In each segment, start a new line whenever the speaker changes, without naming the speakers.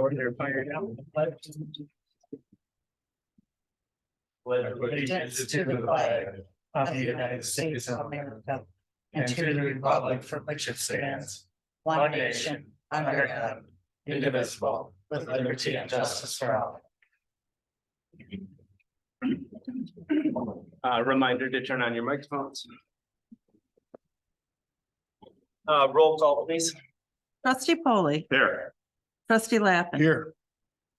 Order fire down. Pledge allegiance to the flag of the United States of America and to the republic for which it stands, one nation, under God, indivisible, with liberty and justice for all. Reminder to turn on your microphones. Roll call, please.
Trustee Polly.
Here.
Trustee Lappin.
Here.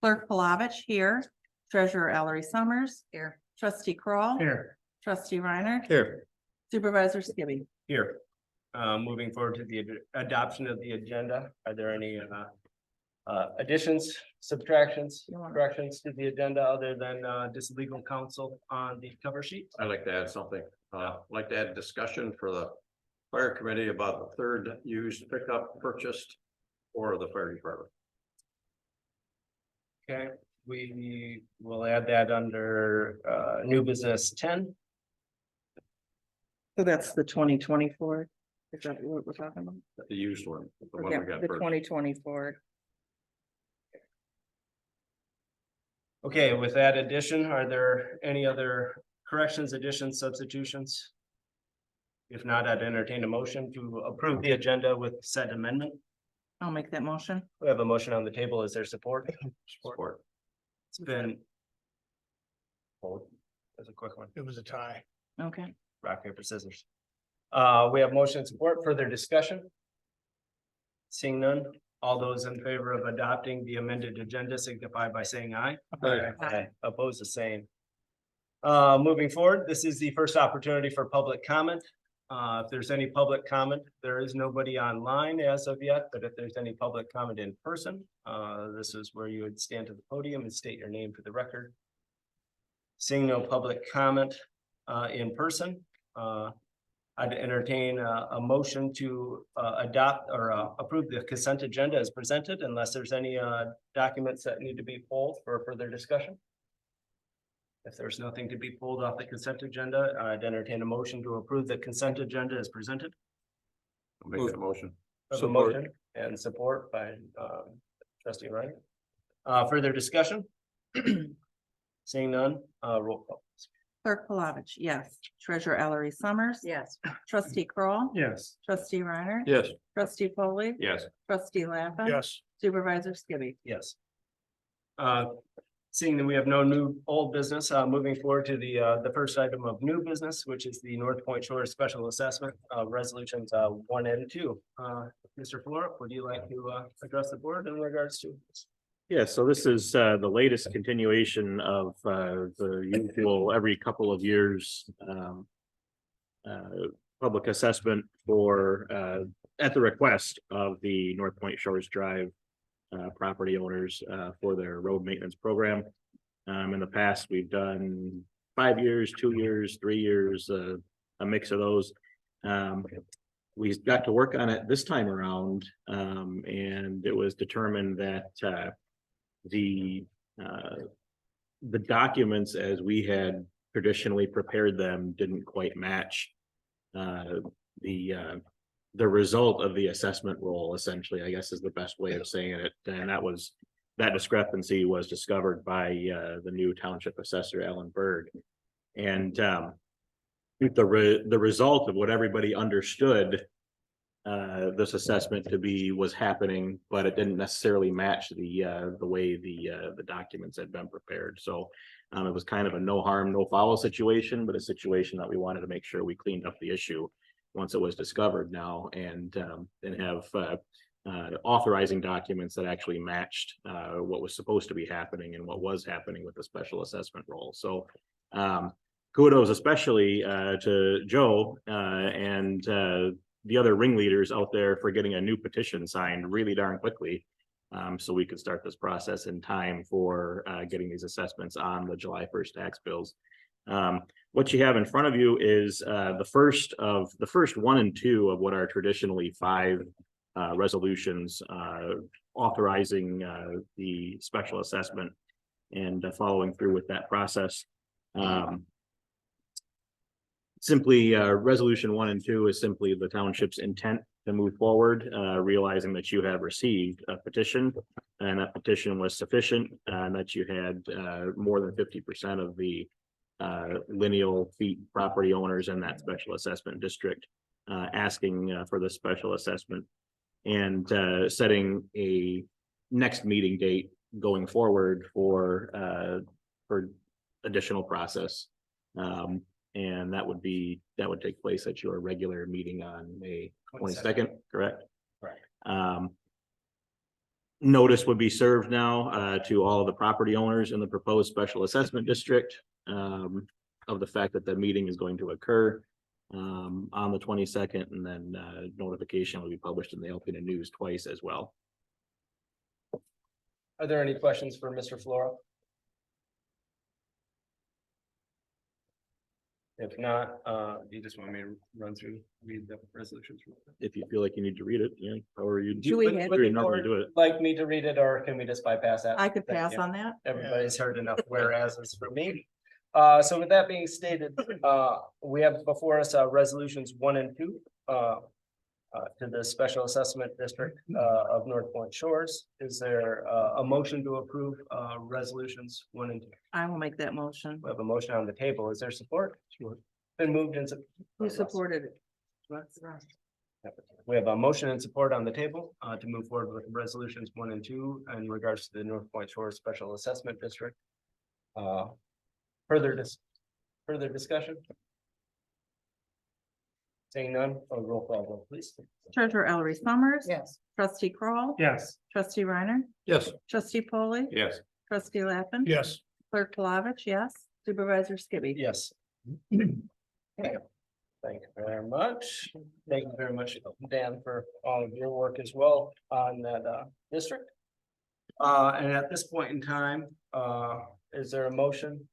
Clerk Palovich here. Treasurer Ellery Summers. Here. Trustee Kroll,
Here.
Trustee Reiner.
Here.
Supervisor Skibby.
Here. Moving forward to the adoption of the agenda, are there any additions, subtractions, corrections to the agenda other than just legal counsel on the cover sheet?
I'd like to add something. I'd like to add discussion for the fire committee about the third used pickup purchased for the fire department.
Okay, we will add that under new business 10.
So that's the 2024. Is that what we're talking about?
The used one, the one
Yeah,
we got
the
first.
2024.
Okay, with that addition, are there any other corrections, additions, substitutions? If not, I'd entertain a motion to approve the agenda with said amendment.
I'll make that motion.
We have a motion on the table. Is there support?
Support.
It's been. Hold. That's a quick one.
It was a tie.
Okay.
Rock, paper, scissors. We have motion and support. Further discussion? Seeing none, all those in favor of adopting the amended agenda signify by saying aye.
Aye.
Oppose the same. Moving forward, this is the first opportunity for public comment. If there's any public comment, there is nobody online as of yet, but if there's any public comment in person, this is where you would stand to the podium and state your name for the record. Seeing no public comment in person, I'd entertain a motion to adopt or approve the consent agenda as presented, unless there's any documents that need to be pulled for further discussion. If there's nothing to be pulled off the consent agenda, I'd entertain a motion to approve the consent agenda as presented.
I'll make that motion.
Have a motion and support by trustee Ryan. Further discussion? Seeing none, roll call.
Clerk Palovich, yes. Treasurer Ellery Summers. Yes. Trustee Kroll,
Yes.
Trustee Reiner.
Yes.
Trustee Polly.
Yes.
Trustee Lappin.
Yes.
Supervisor Skibby.
Yes. Seeing that we have no new old business, moving forward to the first item of new business, which is the North Point Shores Special Assessment, resolutions 1 and 2. Mr. Flora, would you like to address the board in regards to this?
Yeah, so this is the latest continuation of the usual every couple of years public assessment for at the request of the North Point Shores Drive property owners for their road maintenance program. In the past, we've done 5 years, 2 years, 3 years, a mix of those. We got to work on it this time around, and it was determined that the documents as we had traditionally prepared them didn't quite match the result of the assessment roll, essentially, I guess is the best way of saying it. And that discrepancy was discovered by the new township assessor, Alan Berg. And the result of what everybody understood this assessment to be was happening, but it didn't necessarily match the way the documents had been prepared. So it was kind of a no harm, no foul situation, but a situation that we wanted to make sure we cleaned up the issue once it was discovered now, and have authorizing documents that actually matched what was supposed to be happening and what was happening with the special assessment roll. So kudos especially to Joe and the other ringleaders out there for getting a new petition signed really darn quickly, so we could start this process in time for getting these assessments on the July 1st tax bills. What you have in front of you is the first 1 and 2 of what are traditionally 5 resolutions authorizing the special assessment and following through with that process. Simply resolution 1 and 2 is simply the township's intent to move forward, realizing that you have received a petition. And that petition was sufficient, and that you had, more than 50% of the lineal feet property owners in that special assessment district asking for the special assessment, and setting a next meeting date going forward for additional process. And that would take place at your regular meeting on May 22nd, correct?
Right.
Notice would be served now to all of the property owners in the proposed special assessment district of the fact that the meeting is going to occur on the 22nd, and then notification will be published in the Alpena News twice as well.
Are there any questions for Mr. Flora? If not, you just want me to read the resolutions?
If you feel like you need to read it, yeah, however you.
Do we have-
Would the
Normally
board
do it.
like me to read it, or can we just bypass that?
I could
Thank
pass
you.
on that.
Everybody's heard enough whereas's for me. So with that being stated, we have before us, resolutions 1 and 2, to the Special Assessment District, of North Point Shores. Is there, a motion to approve, resolutions 1 and 2?
I will make that motion.
We have a motion on the table. Is there support? Been moved and.
Who supported it?
We have a motion and support on the table, to move forward with resolutions 1 and 2 in regards to the North Point Shores Special Assessment District. Further discussion? Seeing none, a roll call vote, please.
Treasurer Ellery Summers.
Yes.
Trustee Kroll,
Yes.
Trustee Reiner.
Yes.
Trustee Polly.
Yes.
Trustee Lappin.
Yes.
Clerk Palovich, yes. Supervisor Skibby.
Yes. Thank you very much. Thank you very much, Dan, for all of your work as well on that district. And at this point in time, is there a motion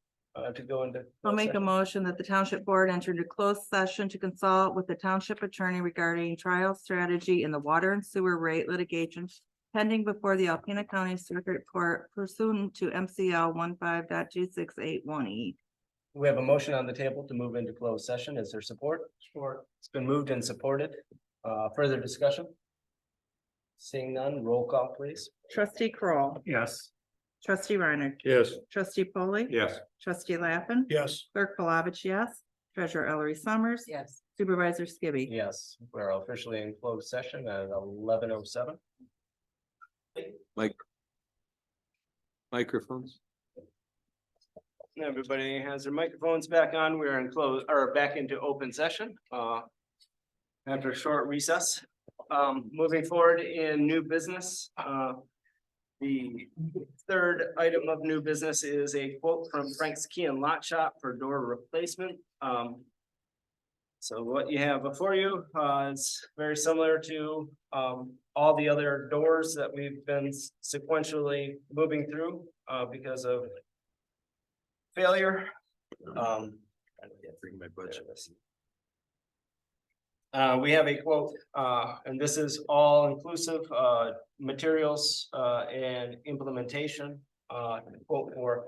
to go into?
I'll make a motion that the township board enter into closed session to consult with the township attorney regarding trial strategy in the water and sewer rate litigation pending before the Alpena County Circuit Court pursuant to MCL 15.2681E.
We have a motion on the table to move into closed session. Is there support? Support. It's been moved and supported. Further discussion? Seeing none, roll call, please.
Trustee Kroll,
Yes.
Trustee Reiner.
Yes.
Trustee Polly.
Yes.
Trustee Lappin.
Yes.
Clerk Palovich, yes. Treasurer Ellery Summers.
Yes.
Supervisor Skibby.
Yes, we're officially in closed session at 11:07.
Microphones.
Everybody has their microphones back on. We're in close, or back into open session, after a short recess. Moving forward in new business, the third item of new business is a quote from Frank's Key and Lot Shop for door replacement. So what you have before you, is very similar to, all the other doors that we've been sequentially moving through, because of failure.
Bring my budget.
We have a quote, and this is all inclusive, materials, and implementation. Quote for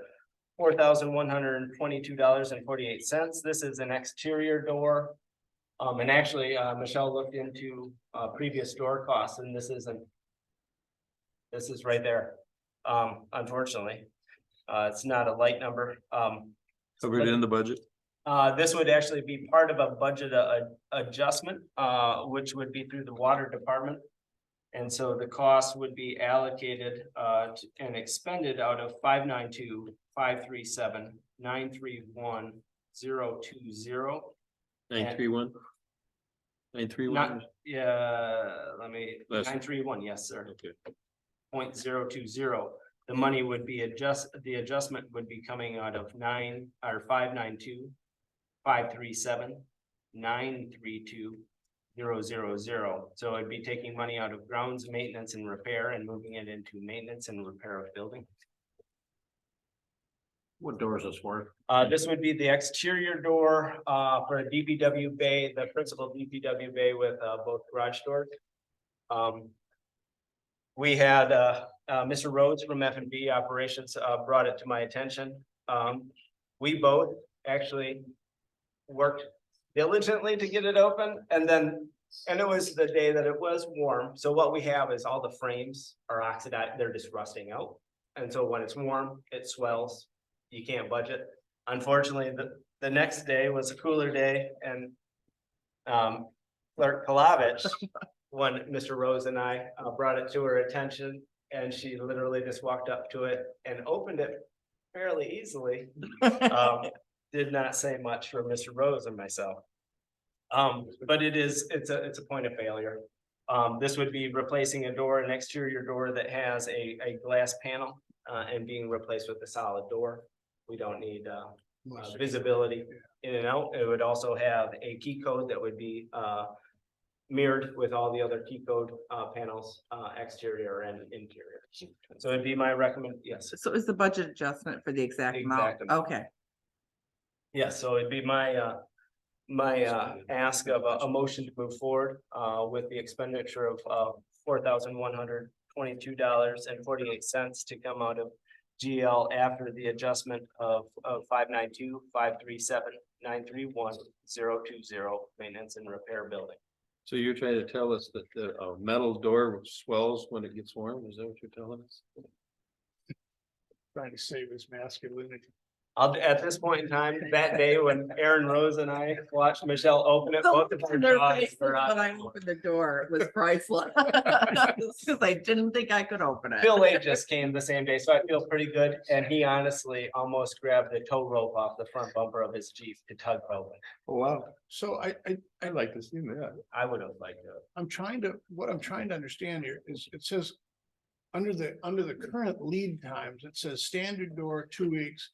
$4,122.48. This is an exterior door. And actually, Michelle looked into, previous door costs, and this is right there. Unfortunately, it's not a light number.
Covered in the budget.
This would actually be part of a budget adjustment, which would be through the water department. And so the cost would be allocated and expended out of 592-537-931-020.
931. 931.
Let me,
Less.
931, yes, sir.
Okay.
0.020. The money would be the adjustment would be coming out of 592-537-932-000. So it'd be taking money out of grounds, maintenance and repair and moving it into maintenance and repair of building.
What door is this for?
This would be the exterior door, for a DPW bay, the principal DPW bay with, both garage doors. We had, Mr. Rhodes from F&B Operations, brought it to my attention. We both actually worked diligently to get it open, and then And it was the day that it was warm, so what we have is all the frames are oxidized, they're just rusting out. And so when it's warm, it swells, you can't budget. Unfortunately, the next day was a cooler day and Clerk Palovich, when Mr. Rose and I brought it to her attention, and she literally just walked up to it and opened it fairly easily. Did not say much for Mr. Rose and myself. But it's a point of failure. This would be replacing a door, an exterior door that has a glass panel, and being replaced with a solid door. We don't need, visibility in and out. It would also have a key code that would be, mirrored with all the other key code, panels, exterior and interior. So it'd be my yes.
So is the budget adjustment for the exact amount?
Exact amount.
Okay,
Yes, so it'd be my ask of a motion to move forward with the expenditure of $4,122.48 to come out of GL after the adjustment of 592-537-931-020 maintenance and repair building.
So you're trying to tell us that the metal door swells when it gets warm? Is that what you're telling us?
Trying to save his masculinity.
At this point in time, that day when Aaron Rose and I watched Michelle open it, both of our
their
jaws
faces
were
when I
on.
opened the door, it was priceless. Cause I didn't think I could open it.
Bill Lake just came the same day, so I feel pretty good, and he honestly almost grabbed the tow rope off the front bumper of his Jeep to tug open.
Oh, wow. So I like to see that.
I would have liked to.
What I'm trying to understand here is it says. Under the current lead times, it says standard door, 2 weeks.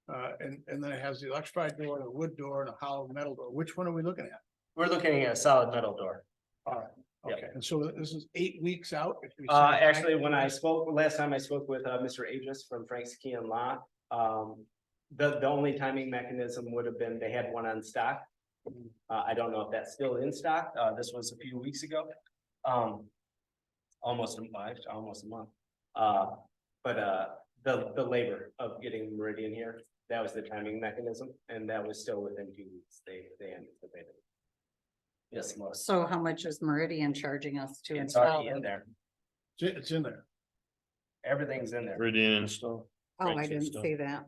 And then it has the electrified door, and a wood door and a hollow metal door. Which one are we looking at?
We're looking at a solid metal door.
All right,
Yep.
okay. And so this is 8 weeks out? if we say
Actually,
nine-
when I spoke, last time I spoke with Mr. Aegis from Frank's Key and Lot, the only timing mechanism would have been they had one on stock. I don't know if that's still in stock. This was a few weeks ago. Almost a month. But the labor of getting Meridian here, that was the timing mechanism, and that was still within 2 weeks. They anticipated. Yes, Melissa.
So how much is Meridian charging us to
It's
install?
already in there.
It's in there.
Everything's in there.
Meridian install.
Oh, I
Right,
didn't
so-
see that.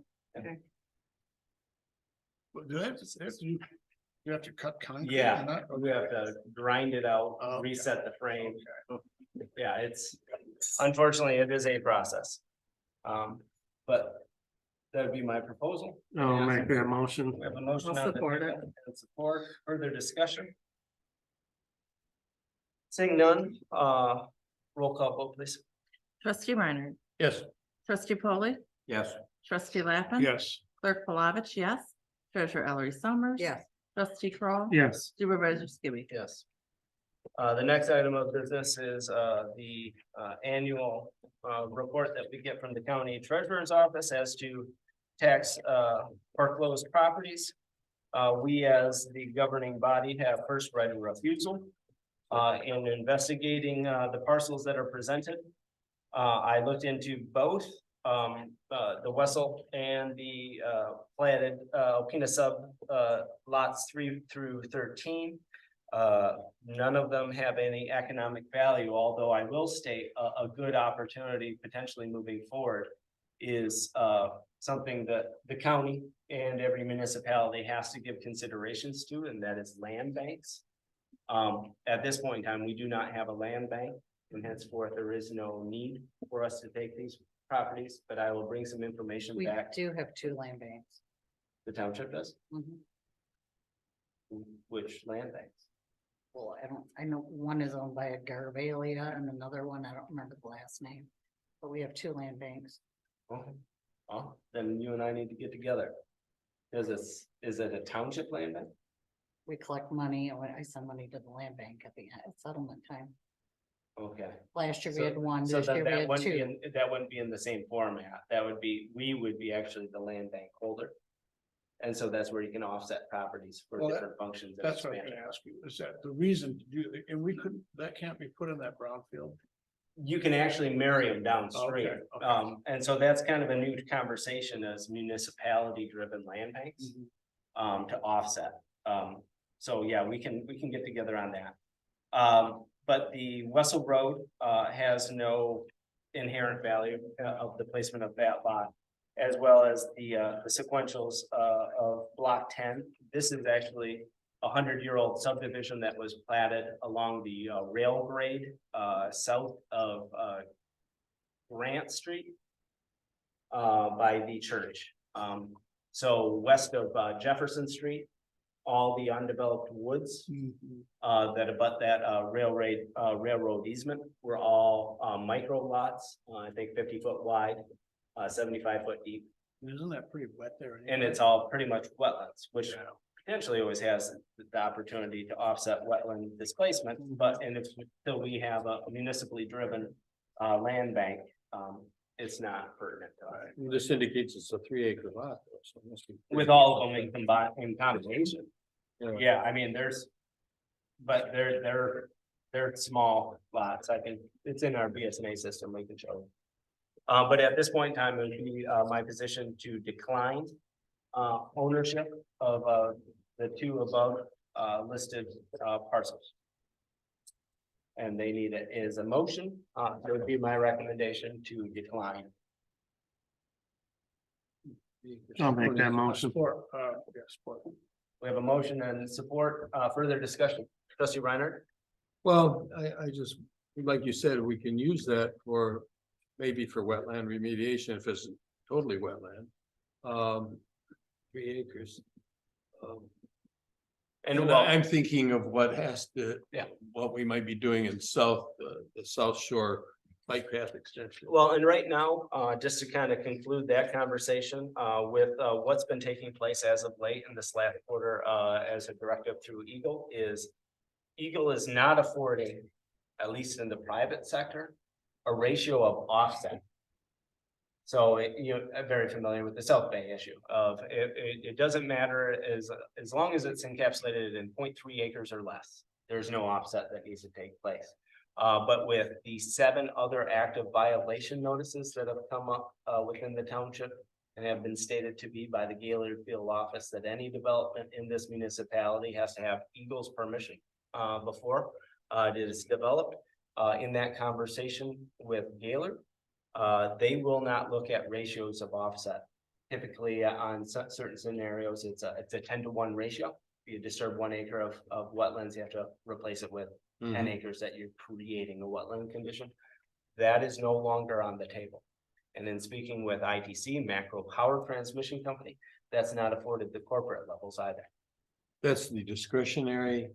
But do they have to, you have to cut concrete?
Yeah,
and that?
we have to grind it out,
Oh, okay.
reset the frame.
Okay.
Yeah, unfortunately, it is a process. But that'd be my proposal.
I'll make that motion.
We have a motion.
I'll
on the
support
table
it.
and support, further discussion. Seeing none, roll call vote, please.
Trustee Reiner,
Yes.
trustee Polly,
Yes.
trustee Lappin.
Yes.
Clerk Palovich, yes. Treasurer Ellery Summers.
Yes.
Trustee Kroll,
Yes,
Supervisor Skibby.
Yes. The next item of business is the annual report that we get from the county treasurer's office as to tax foreclosed properties. We, as the governing body, have first right of refusal in investigating the parcels that are presented. I looked into both the Wessel and the platted Alpena sub lots 3 through 13. None of them have any economic value, although I will state a good opportunity potentially moving forward is something that the county and every municipality has to give considerations to, and that is land banks. At this point in time, we do not have a land bank, and henceforth there is no need for us to take these properties, but I will bring some information
We
back.
do have 2 land banks.
The township does,
Mhm.
which land banks?
Well, I know one is owned by a Garvalia and another one, I don't remember the last name. But we have 2 land banks.
Okay, well, then you and I need to get together. Is it a township land bank?
We collect money and I send money to the land bank at the at settlement time.
Okay.
Last year we
So-
had 1,
So
this year we
that
had
wouldn't be
2.
that wouldn't be in the same format. We would be actually the land bank holder. And so that's where you can offset properties for
Well,
different functions. and
That's what I was
expansion.
gonna ask you. Is that the reason to do, and we couldn't, that can't be put in that brownfield?
You can actually marry them downstream.
Okay, okay.
And so that's kind of a new conversation as municipality driven land banks.
Mm-hmm.
To offset. So yeah, we can get together on that. But the Wessel Road, has no inherent value of the placement of that lot. As well as the sequentials, of block 10. This is actually a 100-year-old subdivision that was platted along the rail grade, south of, Grant Street. By the church. So west of Jefferson Street, all the undeveloped woods that abut that railroad easement were all micro lots, I think 50-foot wide, 75-foot deep.
Isn't that pretty wet there?
And it's all pretty much wetlands, which potentially always has the opportunity to offset wetland displacement, but and if till we have a municipally driven land bank, it's not pertinent to us.
This indicates it's a 3-acre lot. though, so it must be-
With all of them in combination.
Yeah.
Yeah, I mean, but they're small lots. I think it's in our BSNA system, we can show. But at this point in time, it would be my position to decline ownership of the two above listed parcels. And they need it as a motion, it would be my recommendation to decline.
I'll make that motion. Support, support.
We have a motion and support, further discussion. Trustee Reiner?
Well, I just, like you said, we can use that for, maybe for wetland remediation if it's totally wetland. 3 acres.
And
And
well,
I'm thinking of what has to.
Yeah.
What we might be doing in the South Shore bike path extension.
well, and right now, just to kind of conclude that conversation, with, what's been taking place as of late in this last quarter, as a directive through Eagle is not affording, at least in the private sector, a ratio of offset. So I'm very familiar with the South Bay issue of it doesn't matter as long as it's encapsulated in 0.3 acres or less, there's no offset that needs to take place. But with the 7 other active violation notices that have come up within the township and have been stated to be by the Gaylord Field office that any development in this municipality has to have Eagle's permission before it is developed. In that conversation with Gaylord, they will not look at ratios of offset. Typically, on certain scenarios, it's a 10-to-1 ratio. If you disturb 1 acre of wetlands, you have to replace it with 10 acres that you're creating a wetland condition. That is no longer on the table. And then speaking with ITC, Macro Power Transmission Company, that's not afforded the corporate levels either.
That's the discretionary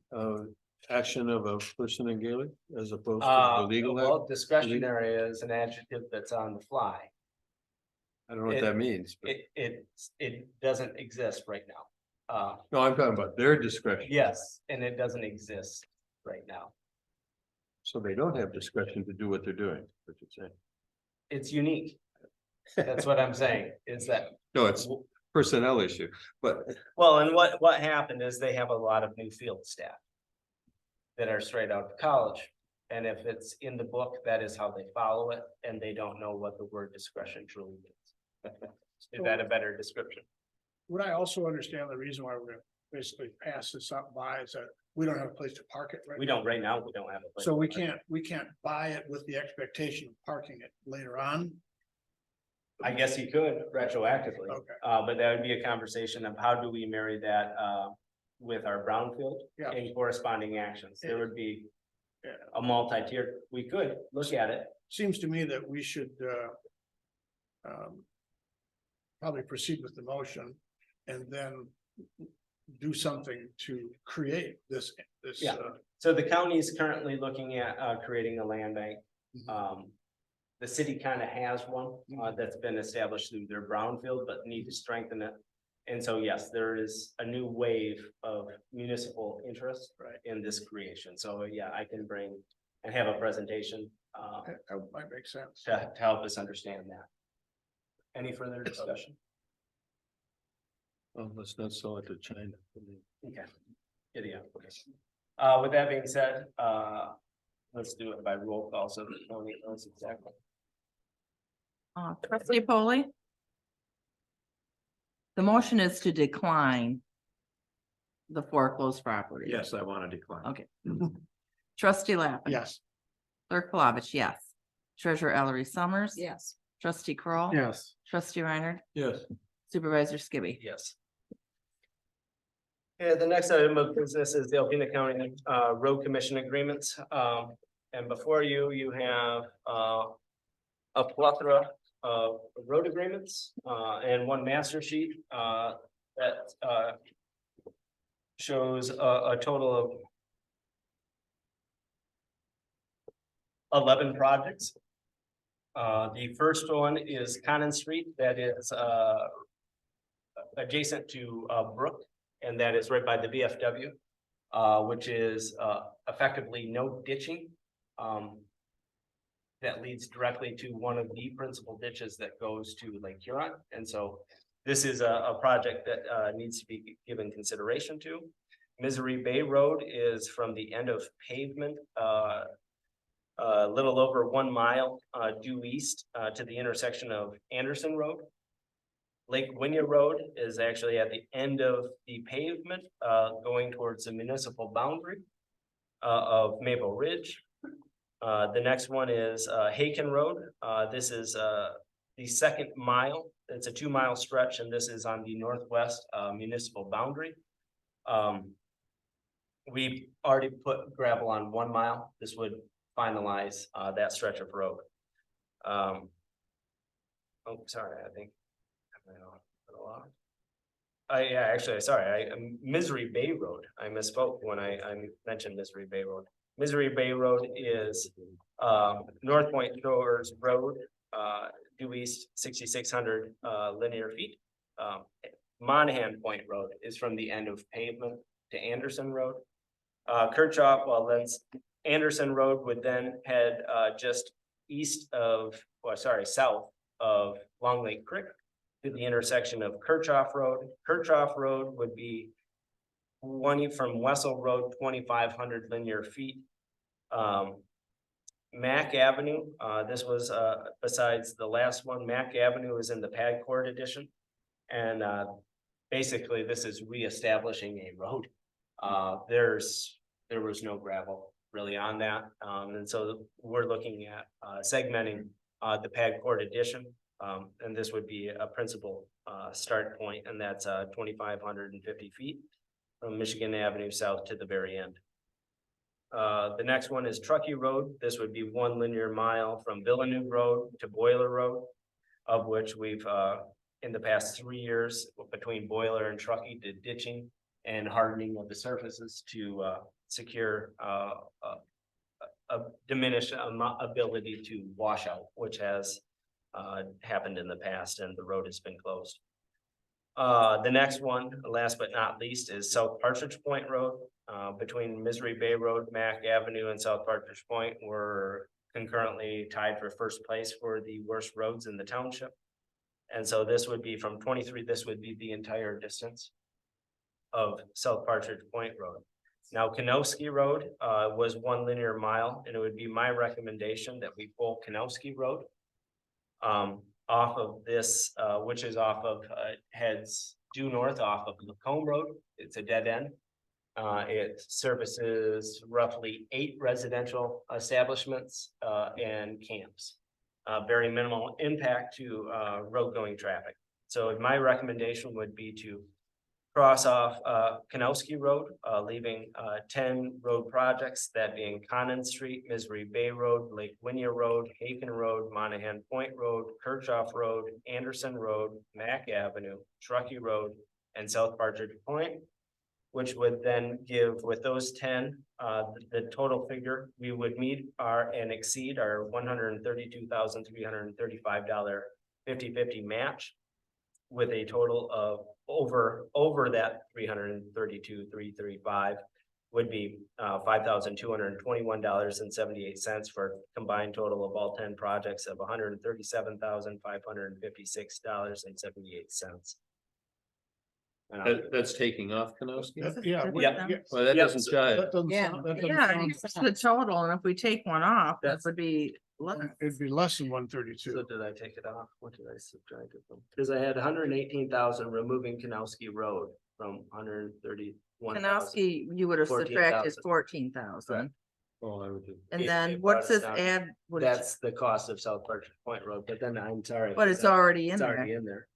action of a person in Gaelic as opposed to the legal.
Well, discretionary is an adjective that's on the fly.
I don't know what that means, but
It doesn't exist right now.
no, I'm talking about their discretion.
Yes, and it doesn't exist right now.
So they don't have discretion to do what they're doing, what you're saying.
It's unique. That's what I'm saying, is that,
No, it's personnel issue, but
well, and what happened is they have a lot of new field staff that are straight out of college. And if it's in the book, that is how they follow it, and they don't know what the word discretion truly means. Is that a better description?
Would I also understand the reason why we're gonna basically pass this up by is that we don't have a place to park it right?
We don't, right now, we don't have a place.
So we can't buy it with the expectation of parking it later on?
I guess you could retroactively.
Okay.
But that would be a conversation of how do we marry that, with our brownfield
Yeah.
and corresponding actions. There would be
Yeah.
a multi-tiered, we could look at it.
Seems to me that we should probably proceed with the motion and then do something to create this.
Yeah. So the county is currently looking at, creating a land bank.
Mhm.
The city kind of has one, that's been established through their brownfield, but need to strengthen it. And so, yes, there is a new wave of municipal interest in this creation. So, yeah, I can bring and have a presentation,
That might make sense.
to help us understand that. Any further discussion?
oh, let's not sell it to China.
Okay. Yeah. With that being said, let's do it by roll call, so that Tony knows exactly.
Trustee Polly? The motion is to decline the foreclosed property.
Yes, I want to decline.
Okay. Trustee Lappin.
Yes.
Clerk Palovich, yes. Treasurer Ellery Summers.
Yes.
Trustee Kroll,
Yes.
Trustee Reiner.
Yes.
Supervisor Skibby.
Yes. Yeah, the next item of business is the Alpena County Road Commission agreements. And before you, you have a plethora of road agreements and one master sheet that shows a total of 11 projects. The first one is Conan Street, that is adjacent to Brook, and that is right by the VFW, which is effectively no ditching. That leads directly to one of the principal ditches that goes to Lake Huron. And so this is a project that needs to be given consideration to. Misery Bay Road is from the end of pavement, a little over 1 mile due east to the intersection of Anderson Road. Lake Winya Road is actually at the end of the pavement, going towards the municipal boundary of Maple Ridge. The next one is Haken Road. This is the second mile. It's a 2-mile stretch, and this is on the northwest municipal boundary. We already put gravel on 1 mile. This would finalize that stretch of road. Oh, sorry, I think. Yeah, actually, sorry, Misery Bay Road. I misspoke when I mentioned Misery Bay Road. Misery Bay Road is North Point Shores Road, due east 6,600 linear feet. Monahan Point Road is from the end of pavement to Anderson Road. Kirchhoff, well, then Anderson Road would then head just east of, well, sorry, south of Long Lake Creek to the intersection of Kirchhoff Road. Kirchhoff Road would be 20 from Wessel Road, 2,500 linear feet. Mack Avenue, this was besides the last one. Mack Avenue is in the Pad Court edition. And basically this is reestablishing a road. There was no gravel really on that. And so we're looking at segmenting the Pad Court edition. And this would be a principal start point, and that's 2,550 feet from Michigan Avenue South to the very end. The next one is Truckee Road. This would be 1 linear mile from Villeneuve Road to Boiler Road, of which we've in the past 3 years between Boiler and Truckee did ditching and hardening of the surfaces to secure a diminished ability to wash out, which has happened in the past, and the road has been closed. The next one, last but not least, is South Partridge Point Road. Between Misery Bay Road, Mack Avenue, and South Partridge Point, we're concurrently tied for first place for the worst roads in the township. And so this would be from 23, this would be the entire distance of South Partridge Point Road. Now, Kanowski Road was 1 linear mile, and it would be my recommendation that we pull Kanowski Road off of this, which is off of heads due north off of Lacombe Road. It's a dead end. It services roughly 8 residential establishments and camps. Very minimal impact to road going traffic. So my recommendation would be to cross off Kanowski Road, leaving 10 road projects, that being Conan Street, Misery Bay Road, Lake Winya Road, Haken Road, Monahan Point Road, Kirchhoff Road, Anderson Road, Mack Avenue, Truckee Road, and South Partridge Point, which would then give, with those 10, the total figure, we would meet and exceed our $132,335 50/50 match, with a total of over that 332,335 would be $5,221.78 for a combined total of all 10 projects of $137,556.78.
That's taking off Kanowski?
Yeah.
Yeah.
Well, that
Yep.
doesn't jive.
That doesn't
Yeah.
sound, that doesn't
Yeah,
sound,
it's the total, and if we take one off, that
That's-
would be less.
it'd be less than
So
132.
did I take it off? What did I subtract it from? Because I had 118,000 removing Kanowski Road from 131,000.
Kanowski, you would have subtracted
14,000.
14,000.
Oh, I would do.
And
It-
then
it
what's
brought us
this
down.
ad? what is-
That's the cost of South Partridge Point Road, but then I'm sorry.
But it's already in
It's already
there.
in there.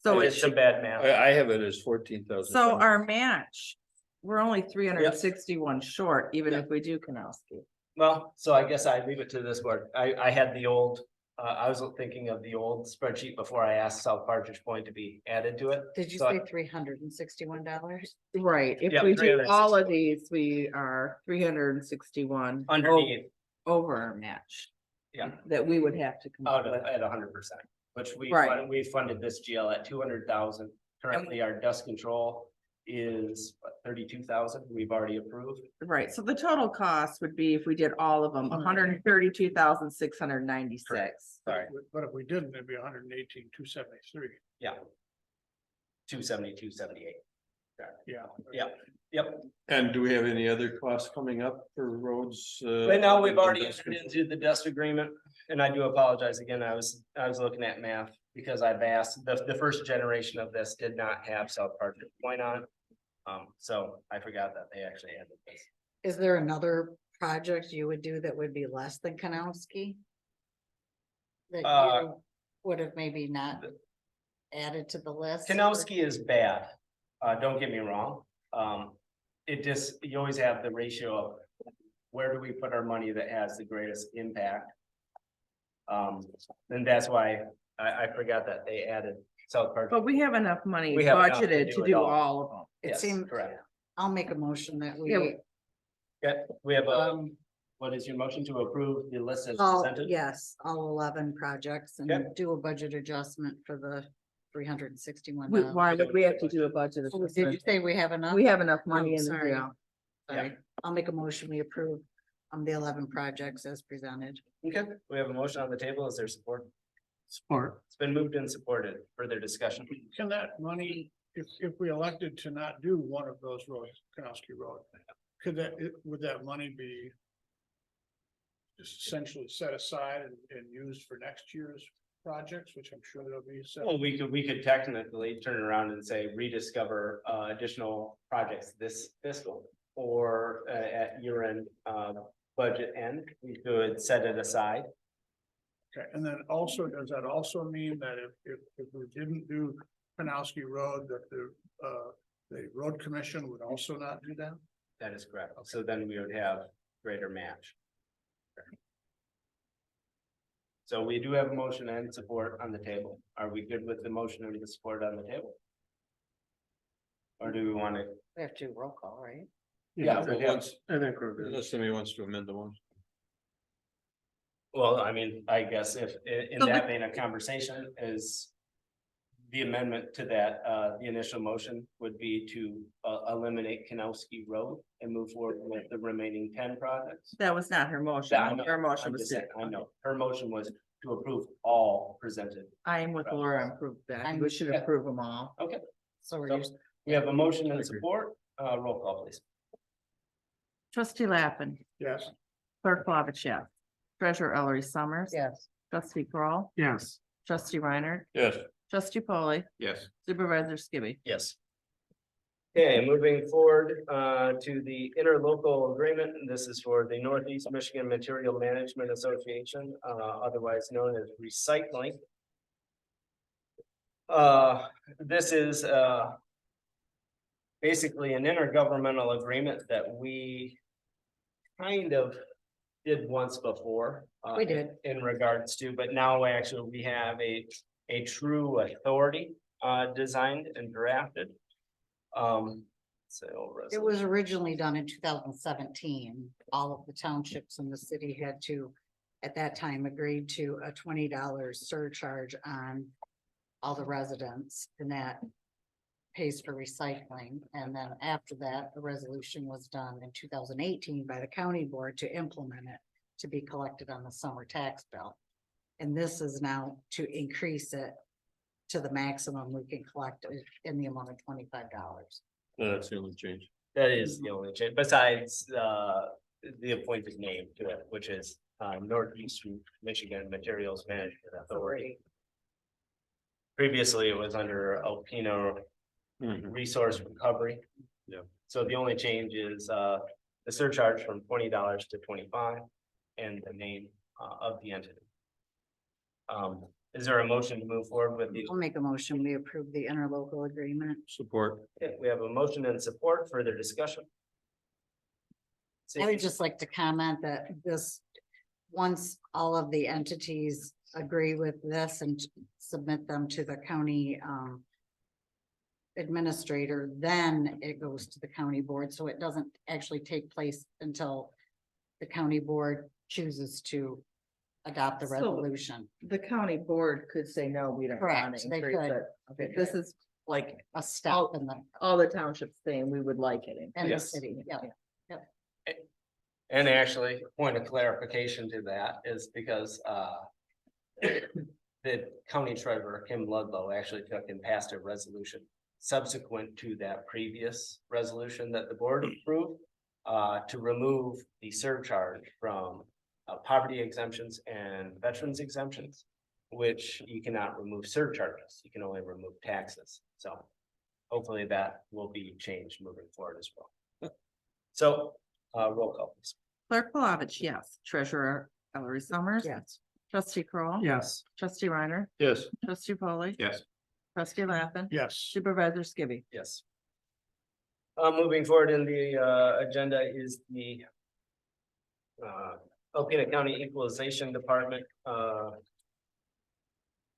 So
I
it
did some
should,
bad math.
I have it as 14,000.
so our match, we're only 361 short, even
Yeah.
if we do Kanowski.
Well, so I guess I leave it to this board. I had the old, I was thinking of the old spreadsheet before I asked South Partridge Point to be added to it.
Did you
So
say $361?
Right, if
Yeah,
we do all of
361.
these, we are 361.
Underneath,
Over our match.
Yeah.
That we would have to come up
out of,
with.
at 100%, which
Right.
we funded this GL at 200,000. Currently, our dust control is 32,000. We've already approved.
Right, so the total cost would be, if we did all of them, 132,696.
Sorry,
But if we didn't, it'd be 118,273.
yeah. 270, 278.
Yeah.
Yep.
And do we have any other costs coming up for roads?
Right now, we've already entered into the dust agreement, and I do apologize again, I was looking at math, because I've asked, the first generation of this did not have South Partridge Point on. So I forgot that they actually added this.
Is there another project you would do that would be less than Kanowski? That you would have maybe not added to the list?
Kanowski is bad, don't get me wrong, it just, you always have the ratio of where do we put our money that has the greatest impact? And that's why I forgot that they added South Park.
But we have enough money
We have enough to
budgeted
do
to
it
do
all.
all of them.
It
Yes,
seemed,
correct.
I'll make a motion that
Yeah,
we,
Okay, we have what is your motion to approve the list as
all,
presented?
yes, all 11 projects and
Okay.
do a budget adjustment for the 361.
Why would we have to do a budget?
Did you
adjustment?
say we have enough?
We have enough money
Oh,
in the
sorry.
deal.
Sorry, I'll make a motion, we approve the 11 projects as presented.
Okay, we have a motion on the table. Is there support?
Support.
It's been moved and supported. Further discussion.
Can that money, if we elected to not do one of those roads, Kanowski Road, would that money be just essentially set aside and used for next year's projects, which I'm sure there'll be some?
Well, we could technically turn around and say rediscover additional projects this fiscal. Or at year end budget end, we could set it aside.
Okay, and then also, does that also mean that if we didn't do Kanowski Road, that the road commission would also not do that?
That is correct. So then we would have greater match. So we do have a motion and support on the table. Are we good with the motion and the support on the table? Or do we want to?
We have to roll call, right?
Yeah,
Well,
we have-
once, unless somebody wants to amend the one.
Well, I mean, I guess if in
So
that vein of conversation is. The amendment to that, the initial motion would be to eliminate Kanowski Road and move forward with the remaining 10 projects.
That was not her motion.
Yeah, I know.
Her motion
I'm
was
just
to.
saying, I know, her motion was to approve all presented.
I am with Laura, approve that.
I'm-
We should
Yeah.
approve them all.
So we're
So-
just,
We have a motion and support, roll call please.
Trustee Lappin,
Yes.
clerk Flavich, yes. Treasurer Ellery Summers.
yes,
Trustee Kroll,
Yes.
Trustee Reiner,
Yes.
Trustee Polly,
Yes.
Supervisor Skibby.
Yes. Okay, moving forward to the interlocal agreement, and this is for the Northeast Michigan Material Management Association, otherwise known as recycling. This is basically an intergovernmental agreement that we kind of did once before.
We did.
In regards to, but now actually we have a true authority designed and drafted. So.
it was originally done in 2017. All of the townships in the city had to, at that time, agreed to a $20 surcharge on all the residents, and that pays for recycling. And then after that, a resolution was done in 2018 by the county board to implement it to be collected on the summer tax bill. And this is now to increase it to the maximum we can collect in the amount of $25.
No, that's the only change.
That is the only change, besides the appointed name to it, which is Northeastern Michigan Materials Management Authority. Previously, it was under Alpino Resource Recovery.
Yeah.
So the only change is the surcharge from $20 to $25 and the name of the entity. Is there a motion to move forward with these?
I'll make a motion. We approve the interlocal agreement.
Support.
Okay, we have a motion and support, further discussion.
I would just like to comment that this, once all of the entities agree with this and submit them to the county administrator, then it goes to the county board. So it doesn't actually take place until the county board chooses to adopt the
So-
resolution.
The county board could say, no, we don't want
Correct,
to
they
increase
could.
it. Okay, this is like
A step in the,
all the townships saying we would like it.
in the
Yes.
city, yeah.
And actually, point of clarification to that is because the county treasurer, Kim Ludlow, actually took and passed a resolution subsequent to that previous resolution that the board approved to remove the surcharge from poverty exemptions and veterans exemptions, which you cannot remove surcharges. You can only remove taxes. So hopefully that will be changed moving forward as well. So roll call, please.
Clerk Palovich, yes. Treasurer Ellery Summers.
Yes.
Trustee Kroll,
Yes.
Trustee Reiner.
Yes.
Trustee Polly.
Yes.
Trustee Lappin.
Yes.
Supervisor Skibby.
Yes. Moving forward in the agenda is the Alpena County Equalization Department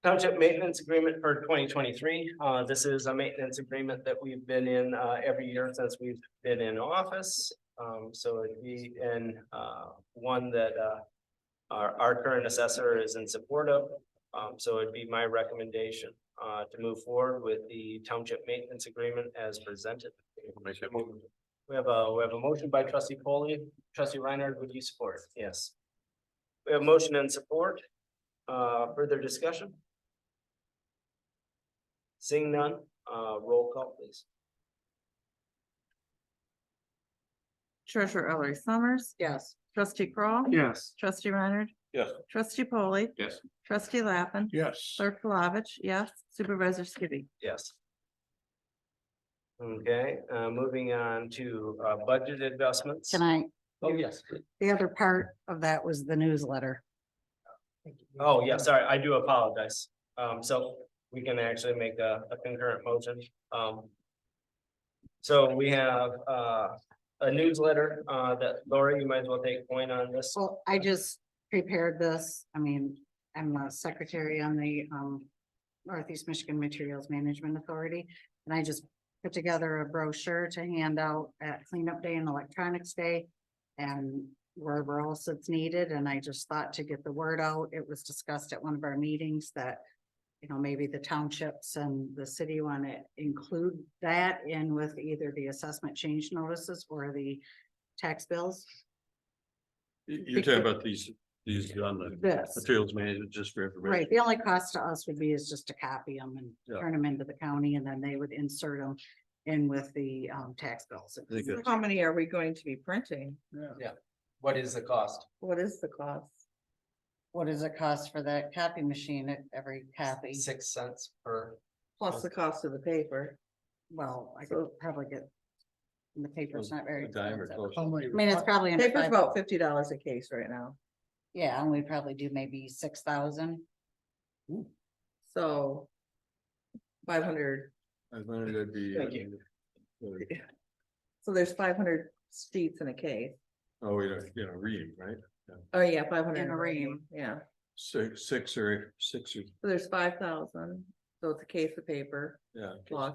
Township Maintenance Agreement for 2023. This is a maintenance agreement that we've been in every year since we've been in office. So it'd be in one that our current assessor is in support of. So it'd be my recommendation to move forward with the township maintenance agreement as presented. We have a motion by trustee Polly. Trustee Reinhardt, would you support? Yes. We have motion and support. Further discussion? Seeing none, roll call please.
Treasurer Ellery Summers.
Yes.
Trustee Kroll,
Yes.
Trustee Reiner.
Yes.
Trustee Polly.
Yes.
Trustee Lappin.
Yes.
Clerk Palovich, yes. Supervisor Skibby.
Yes. Okay, moving on to budget adjustments.
Can I,
Oh, yes.
the other part of that was the newsletter.
Oh, yeah, sorry, I do apologize. So we can actually make a concurrent motion. So we have a newsletter that Laura, you might as well take point on this.
Well, I just prepared this. I mean, I'm a secretary on the Northeast Michigan Materials Management Authority. And I just put together a brochure to hand out at cleanup day and electronics day. And wherever else it's needed. And I just thought to get the word out, it was discussed at one of our meetings that, you know, maybe the townships and the city want to include that in with either the assessment change notices or the tax bills.
You're talking about these on the
This.
materials management, just for information.
Right, the only cost to us would be is just to copy them and
Yeah.
turn them into the county, and then they would insert them in with the tax bills.
I think that's-
How many are we going to be printing?
What is the cost?
What is the cost?
What does it cost for that copy machine at every copy?
6 cents per.
Plus the cost of the paper.
Well, I
So-
could probably get, and the paper's not very
A dime or
expensive.
close.
How many?
I mean, it's probably in
Paper's
five,
about $50 a case right now.
yeah, and we'd probably do maybe 6,000.
So 500,
I wanted to be.
Thank you.
so there's 500 sheets in a case.
Oh, we don't, reading, right?
Oh, yeah, 500
In a ream.
Yeah,
Six or,
so there's 5,000. So it's a case of paper.
yeah.
Plus.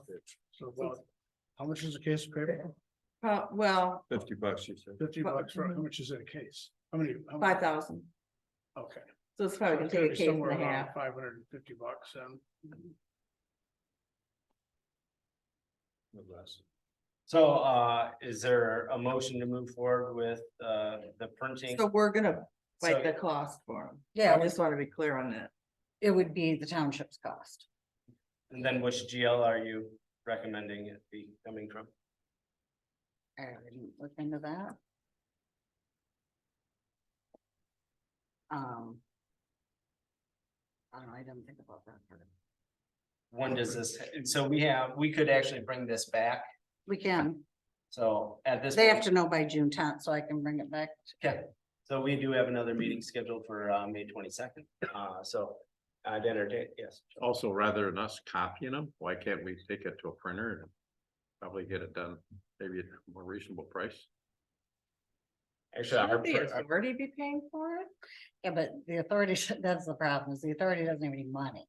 So about, how much is a case of paper?
Well,
$50, you said.
$50 for, how much is in a case? How many?
5,000.
Okay.
So it's probably gonna take a case and a half.
$550 and
No less.
So is there a motion to move forward with the printing?
So we're gonna
So-
fight the cost for them.
Yeah,
I just want to be clear on that.
it would be the township's cost.
And then which GL are you recommending it be coming from?
I didn't look into that. I don't know, I didn't think about that part.
When does this, so we could actually bring this back.
We can,
So at this.
They have
point-
to know by June tenth, so I can bring it back.
Okay, so we do have another meeting scheduled for May 22nd. So I'd entertain, yes.
Also, rather than us copying them, why can't we take it to a printer and probably get it done maybe at a more reasonable price?
Actually, our
Shouldn't the
first-
authority be paying for it?
Yeah, but the authority, that's the problem, is the authority doesn't have any money.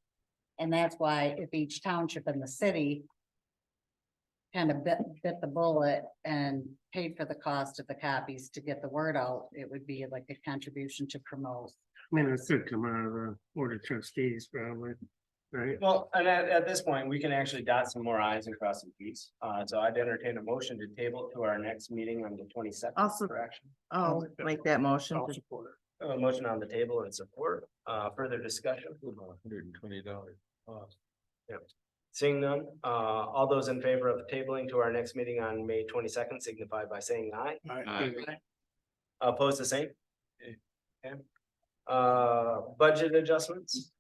And that's why if each township in the city kind of bit the bullet and paid for the cost of the copies to get the word out, it would be like a contribution to promote.
I mean, it could come out of the board of trustees probably, right?
Well, and at this point, we can actually dot some more i's and cross some t's. So I'd entertain a motion to table it to our next meeting on the 22nd.
Also-
For action.
Oh, make that motion.
I'll
to-
support it.
A motion on the table and support, further discussion.
$120.
Seeing none, all those in favor of tabling to our next meeting on May 22nd signify by saying aye. Oppose the same? Okay. Budget adjustments,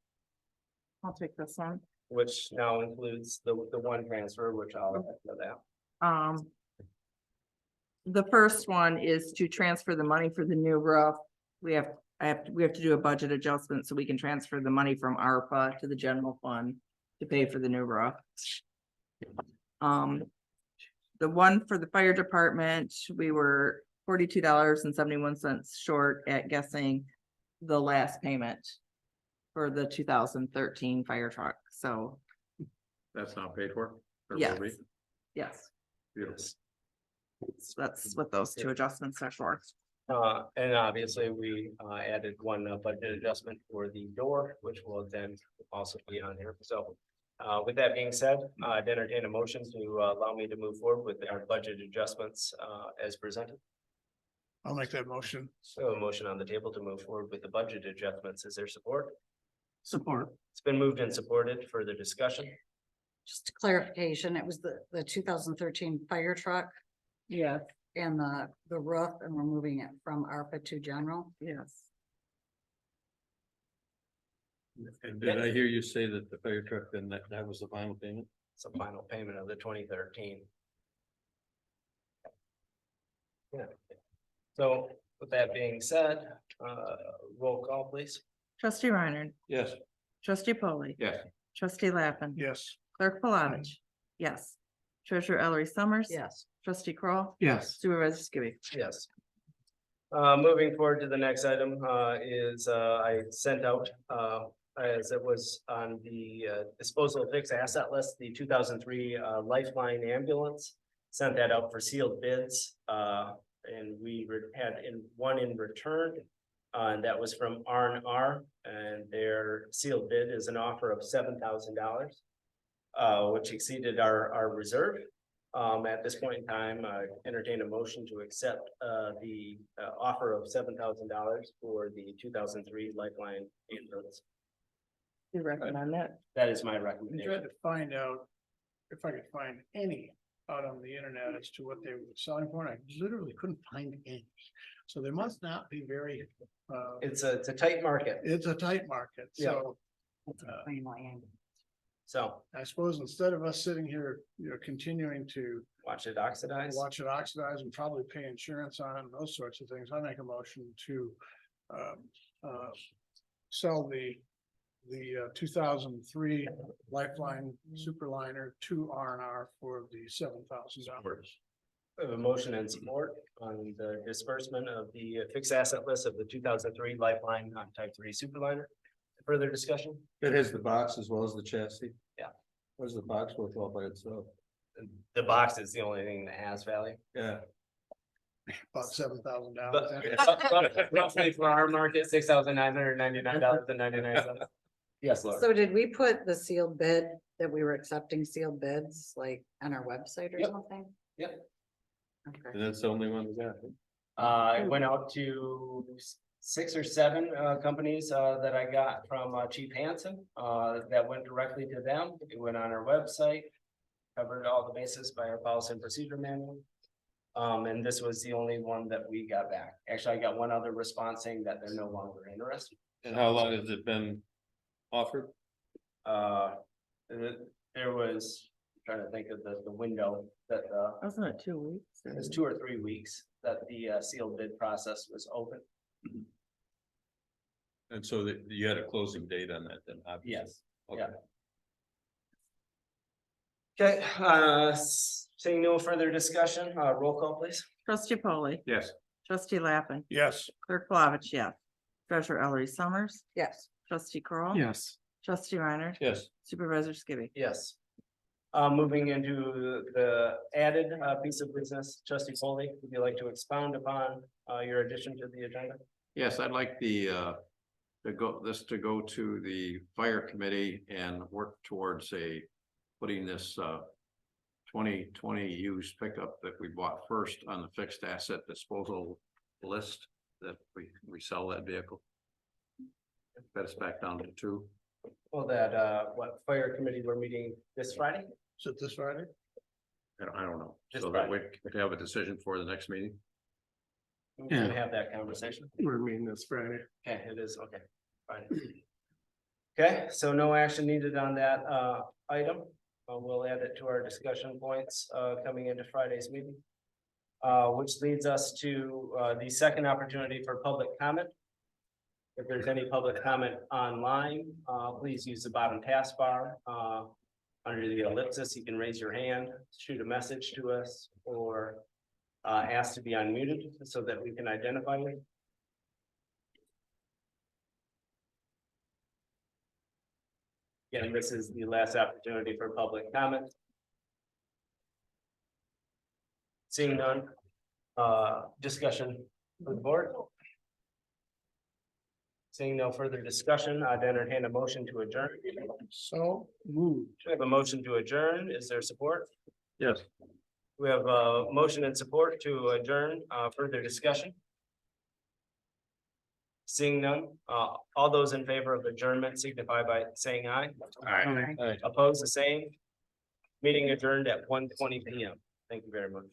I'll take this one.
which now includes the one transfer, which I'll add to that.
The first one is to transfer the money for the new roof. We have to do a budget adjustment so we can transfer the money from ARPA to the general fund to pay for the new roof. The one for the fire department, we were $42.71 short at guessing the last payment for the 2013 fire truck. So,
That's not paid for? Or will
yes,
be?
yes,
Beautiful.
that's what those two adjustments are for.
And obviously, we added one budget adjustment for the door, which will then also be on here. So with that being said, I'd entertain a motion to allow me to move forward with our budget adjustments as presented.
I'll make that motion.
So a motion on the table to move forward with the budget adjustments. Is there support?
Support.
It's been moved and supported. Further discussion?
Just a clarification, it was the 2013 fire truck
Yeah,
and the roof, and we're moving it from ARPA to general.
yes.
And did I hear you say that the fire truck, then that was the final payment?
It's a final payment of the 2013. Yeah. So with that being said, roll call, please.
Trustee Reiner,
Yes.
trustee Polly,
Yes.
trustee Lappin.
Yes.
Clerk Palovich, yes. Treasurer Ellery Summers.
Yes.
Trustee Kroll,
Yes.
Supervisor Skibby.
Yes. Moving forward to the next item, is, I sent out, as it was on the, disposal of fixed asset list, the 2003 Lifeline ambulance. Sent that out for sealed bids, and we had one in return. And that was from R&R, and their sealed bid is an offer of $7,000. Which exceeded our reserve. At this point in time, entertain a motion to accept the offer of $7,000 for the 2003 Lifeline ambulance.
You recommend that?
That is my
I tried
recommendation.
to find out if I could find any out on the internet as to what they were selling for, and I literally couldn't find any. So they must not be very,
It's a tight market,
it's a tight market, so.
Plain land.
so
I suppose instead of us sitting here, continuing to
watch it oxidize.
watch it oxidize and probably pay insurance on it and those sorts of things, I make a motion to sell the 2003 Lifeline Superliner to R&R for the $7,000.
We have a motion and support on the disbursement of the fixed asset list of the 2003 Lifeline Type 3 Superliner. Further discussion?
It has the box as well as the chassis?
Yeah.
What is the box worth all by itself?
The box is the only thing that has value.
Yeah.
About $7,000.
Roughly for our market, $6,999.99. Yes, Laura.
So did we put the sealed bid that we were accepting sealed bids like on our website or
Yep.
something?
Yep.
Okay.
And that's the only one we got.
I went out to 6 or 7 companies that I got from Chief Hansen that went directly to them. It went on our website, covered all the bases by our policy and procedure manual. And this was the only one that we got back. Actually, I got one other response saying that they're no longer interested.
And how long has it been offered?
There was trying to think of the window that,
Wasn't it 2 weeks?
it was 2 or 3 weeks that the sealed bid process was open.
And so that you had a closing date on that then? obviously.
Yes.
Okay.
Okay, seeing no further discussion, roll call please.
Trustee Polly.
Yes.
Trustee Lappin.
Yes.
Clerk Flavich, yes. Treasurer Ellery Summers.
Yes.
Trustee Kroll,
Yes.
Trustee Reiner.
Yes,
Supervisor Skibby.
Yes. Moving into the added piece of business, trustee Foley, would you like to expound upon your addition to the agenda?
Yes, I'd like to go to the fire committee and work towards putting this 2020 used pickup that we bought first on the fixed asset disposal list, that we sell that vehicle. Got us back down to 2.
Well, that, what fire committee we're meeting this Friday?
Is it this Friday?
I don't know,
Just
so that we can have a decision for the next meeting.
We can have that conversation.
We're meeting this Friday.
Okay, it is, okay, fine. Okay, so no action needed on that item. We'll add it to our discussion points coming into Friday's meeting. Which leads us to the second opportunity for public comment. If there's any public comment online, please use the bottom taskbar. Under the ellipsis, you can raise your hand, shoot a message to us, or ask to be unmuted so that we can identify you. Again, this is the last opportunity for public comment. Seeing none, discussion with the board. Seeing no further discussion, I'd entertain a motion to adjourn.
So moved.
We have a motion to adjourn. Is there support?
Yes.
We have a motion and support to adjourn. Further discussion? Seeing none, all those in favor of adjournment signify by saying aye.
Aye.
Oppose the same. Meeting adjourned at 1:20 PM. Thank you very much.